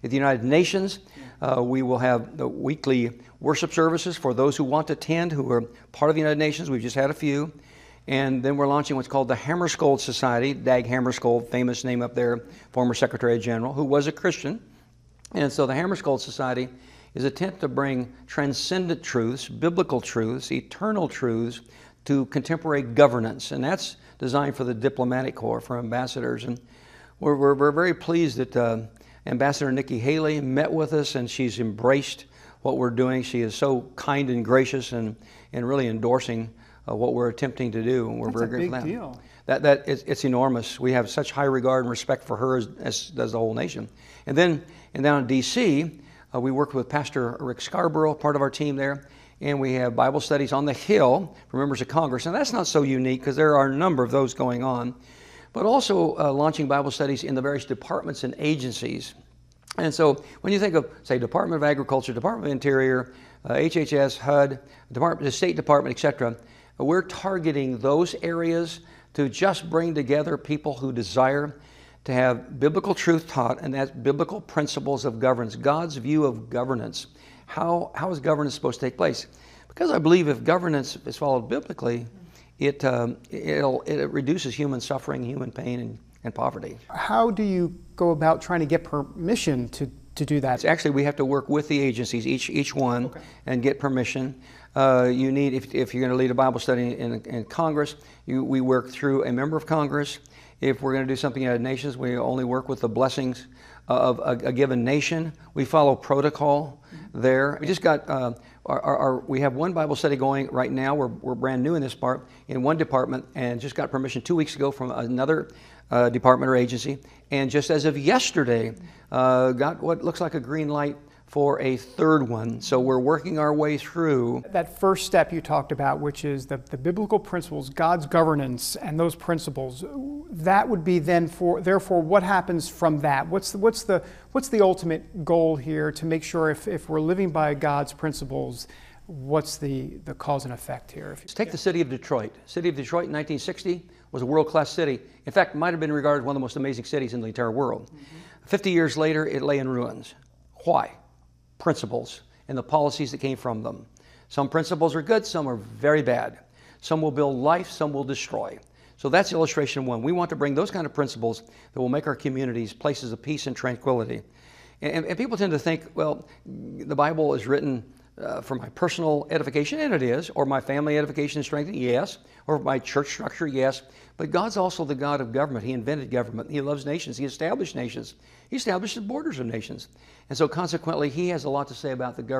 at the United Nations. We will have the weekly worship services for those who want to attend, who are part of the United Nations. We've just had a few. And then we're launching what's called the Hammarskjöld Society. Dag Hammarskjöld, famous name up there, former Secretary General, who was a Christian. And so the Hammarskjöld Society is an attempt to bring transcendent truths, biblical truths, eternal truths to contemporary governance. And that's designed for the diplomatic corps, for ambassadors. And we're very pleased that Ambassador Nikki Haley met with us, and she's embraced what we're doing. She is so kind and gracious and really endorsing what we're attempting to do. And we're That's very grateful. a big deal. It's enormous. We have such high regard and respect for her as does the whole nation. And down in D.C., we work with Pastor Rick Scarborough, part of our team there, and we have Bible studies on the Hill for members of Congress. And that's not so unique because there are a number of those going on, but also launching Bible studies in the various departments and agencies. And so when you think of, say, Department of Agriculture, Department of Interior, HHS, HUD, the State Department, etc., we're targeting those areas to just bring together people who desire to have biblical truth taught, and that's biblical principles of governance, God's view of governance. How is governance supposed to take place? Because I believe if governance is followed biblically, it reduces human suffering, human pain, and poverty. How do you go about trying to get permission to do that? Actually, we have to work with the agencies, each one, okay, and get permission. You need, if you're going to lead a Bible study in Congress, we work through a member of Congress. If we're going to do something in the United Nations, we only work with the blessings of a given nation. We follow protocol there. We just got we have one Bible study going right now. We're brand new in this part, in one department, and just got permission 2 weeks ago from another department or agency. And just as of yesterday, got what looks like a green light for a third one. So we're working our way through. That first step you talked about, which is the biblical principles, God's governance, and those principles, that would be then therefore what happens from that? What's the ultimate goal here to make sure if we're living by God's principles, what's the cause and effect here? Let's take the city of Detroit. City of Detroit in 1960 was a world-class city. In fact, might have been regarded as one of the most amazing cities in the entire world. 50 years later, it lay in ruins. Why? Principles and the policies that came from them. Some principles are good, some are very bad. Some will build life, some will destroy. So that's illustration one. We want to bring those kind of principles that will make our communities places of peace and tranquility. And people tend to think, well, the Bible is written for my personal edification, and it is, or my family edification and strengthening, yes, or my church structure, yes. But God's also the God of government. He invented government. He loves nations. He established nations. He established the borders of nations. And so consequently, He has a lot to say about the government.